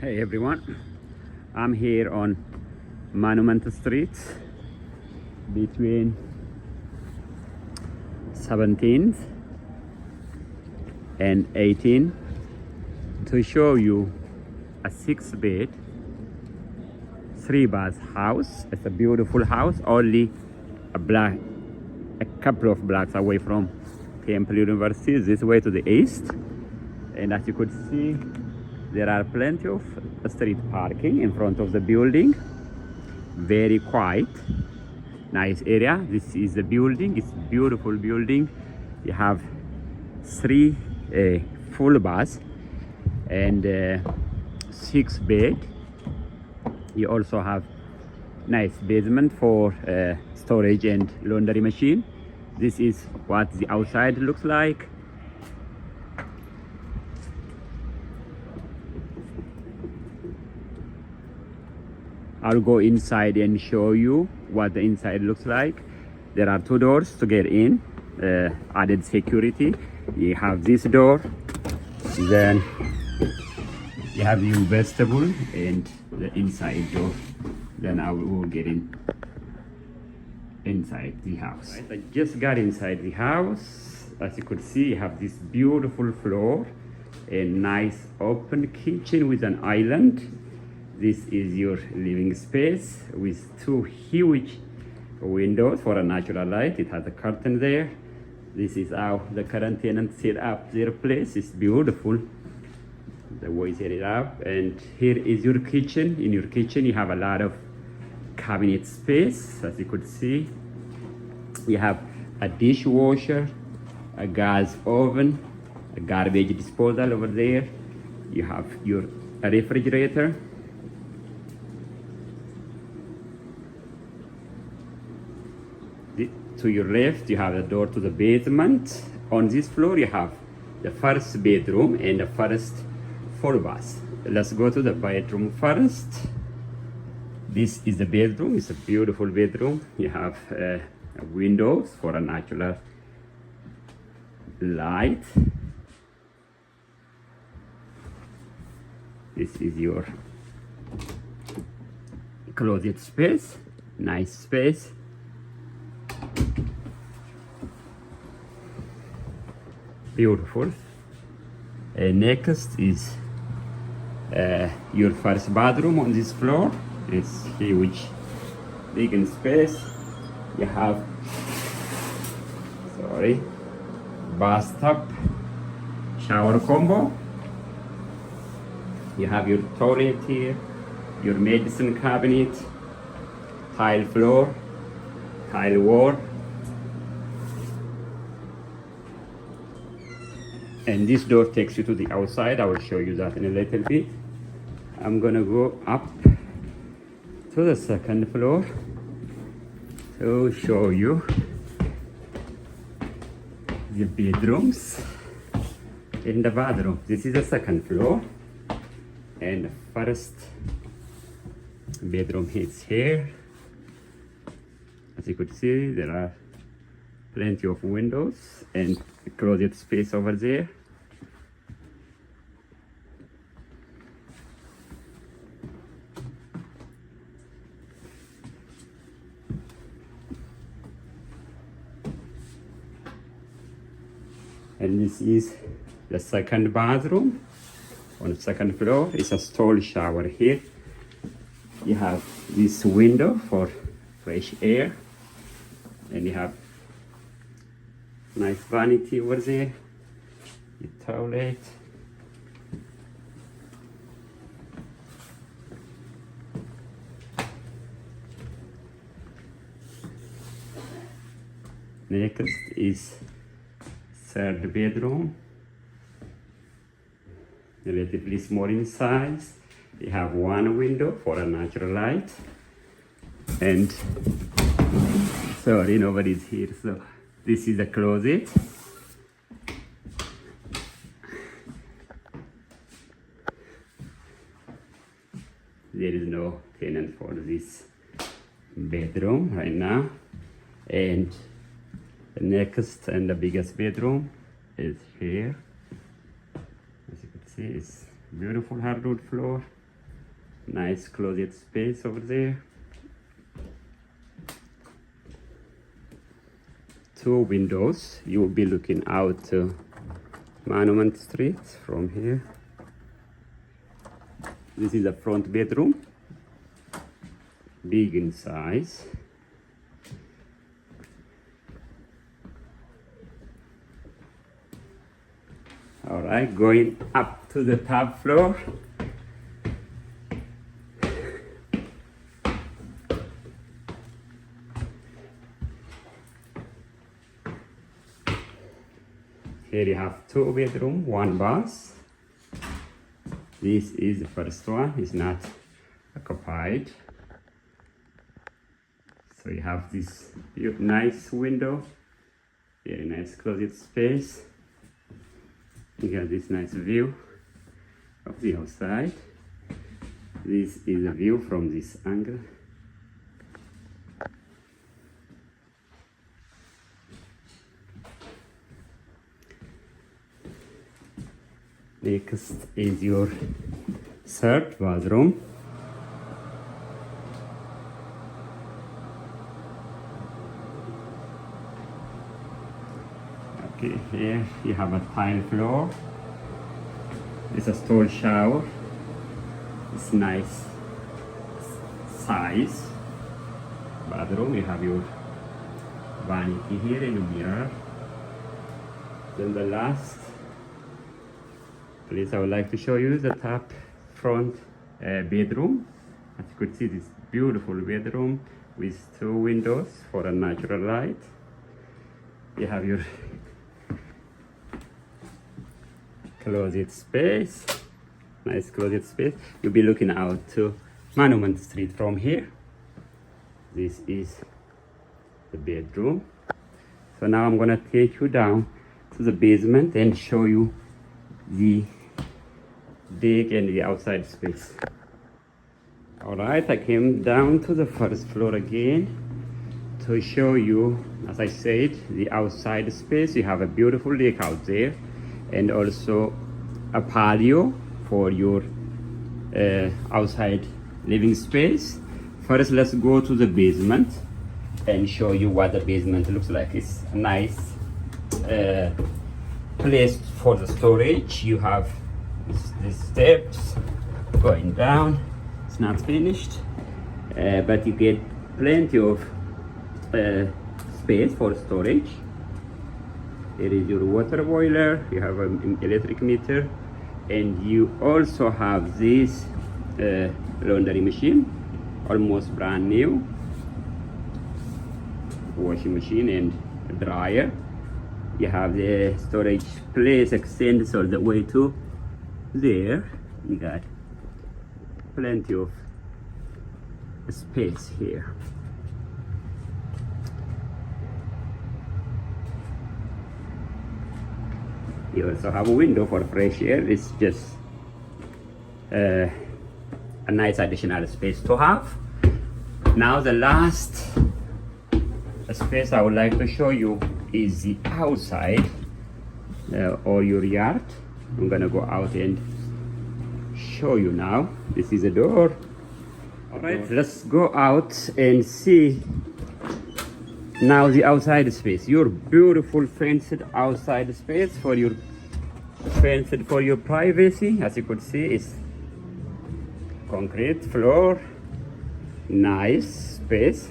Hey everyone, I'm here on Monument Street between 17th and 18th to show you a 6-bed, 3-bath house. It's a beautiful house, only a couple of blocks away from Temple University, this way to the east. And as you could see, there are plenty of street parking in front of the building. Very quiet, nice area. This is the building. It's a beautiful building. You have 3 full baths and 6-bed. You also have nice basement for storage and laundry machine. This is what the outside looks like. I'll go inside and show you what the inside looks like. There are 2 doors to get in, added security. You have this door, then you have the vestibule and the inside door. Then I will get inside the house. Right, I just got inside the house. As you could see, you have this beautiful floor, a nice open kitchen with an island. This is your living space with 2 huge windows for a natural light. It has a curtain there. This is how the current tenant set up their place. It's beautiful the way they set it up. And here is your kitchen. In your kitchen you have a lot of cabinet space. As you could see, you have a dishwasher, a gas oven, a garbage disposal over there. You have your refrigerator. To your left, you have the door to the basement. On this floor, you have the first bedroom and the first full bath. Let's go to the bedroom first. This is the bedroom. It's a beautiful bedroom. You have windows for a natural light. This is your closet space. Nice space. Beautiful. Next is your first bathroom on this floor. It's huge, big in space. You have bathtub, shower combo. You have your toilet here, your medicine cabinet, tile floor, tile wall. And this door takes you to the outside. I will show you that in a little bit. I'm gonna go up to the second floor to show you the bedrooms in the bathroom. This is the second floor, and the first bedroom is here. As you could see, there are plenty of windows and a closet space over there. And this is the second bathroom on the second floor. It's a stall shower here. You have this window for fresh air, and you have nice vanity over there, your toilet. Next is third bedroom, relatively small in size. You have 1 window for a natural light, and sorry, nobody's here, so this is the closet. There is no tenant for this bedroom right now. And the next and the biggest bedroom is here. As you can see, it's beautiful hardwood floor, Nice closet space over there. 2 windows. You will be looking out to Monument Street from here. This is the front bedroom, big in size. All right, going up to the top floor. Here you have 2 bedroom, 1 bath. This is the first one, it's not occupied. So you have this nice window, very nice closet space. You got this nice view of the outside. This is a view from this angle. Next is your 3rd bathroom. Okay, here you have a tile floor. It's a stall shower. It's nice size bathroom. You have your vanity here and a mirror. Then the last place I would like to show you the top front bedroom. As you could see, this beautiful bedroom with 2 windows for a natural light. You have your closet space, nice closet space. You'll be looking out to Monument Street from here. This is the bedroom. So now I'm gonna take you down to the basement and show you the deck and the outside space. All right, I came down to the first floor again to show you, as I said, the outside space. You have a beautiful deck out there and also a patio for your outside living space. First, let's go to the basement and show you what the basement looks like. It's a nice place for the storage. You have these steps going down. It's not finished, but you get plenty of space for storage. Here is your water boiler. You have an electric meter, and you also have this laundry machine, almost brand new, washing machine and dryer. You have the storage place extends all the way to there. You got plenty of space here. You also have a window for fresh air. It's just a nice additional space to have. Now the last space I would like to show you is the outside or your yard. I'm gonna go out and show you now. This is a door. All right, let's go out and see now the outside space. Your beautiful fenced outside space for your privacy. As you could see, it's concrete floor, nice space.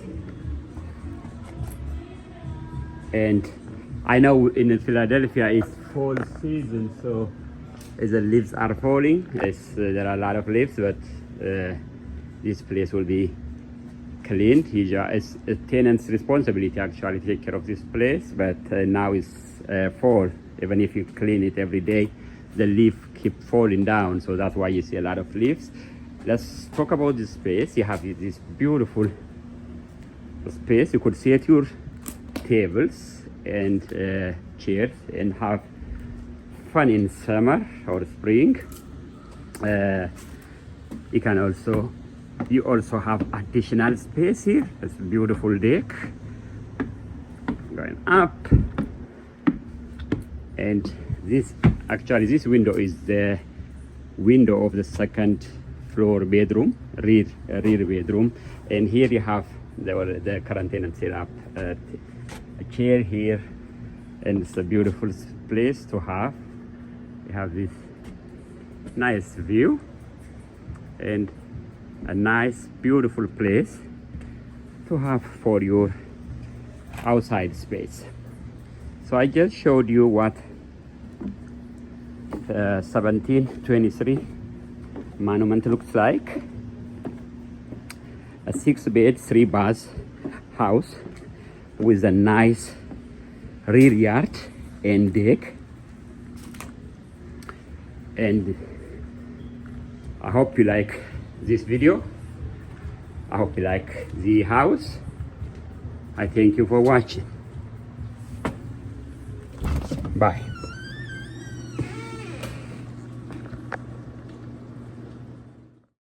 And I know in Philadelphia it's fall season, so as the leaves are falling, there are a lot of leaves, but this place will be cleaned. It's a tenant's responsibility actually to take care of this place, but now it's fall. Even if you clean it every day, the leaf keep falling down, so that's why you see a lot of leaves. Let's talk about this space. You have this beautiful space. You could see at your tables and chairs and have fun in summer or spring. You also have additional space here. It's a beautiful deck going up, and this window is the window of the second floor bedroom, rear bedroom. And here you have the current tenant set up a chair here, and it's a beautiful place to have. You have this nice view and a nice beautiful place to have for your outside space. So I just showed you what 1723 monument looks like. A 6-bed 3-bath house with a nice rear yard and deck. And I hope you like this video. I hope you like the house. I thank you for watching. Bye.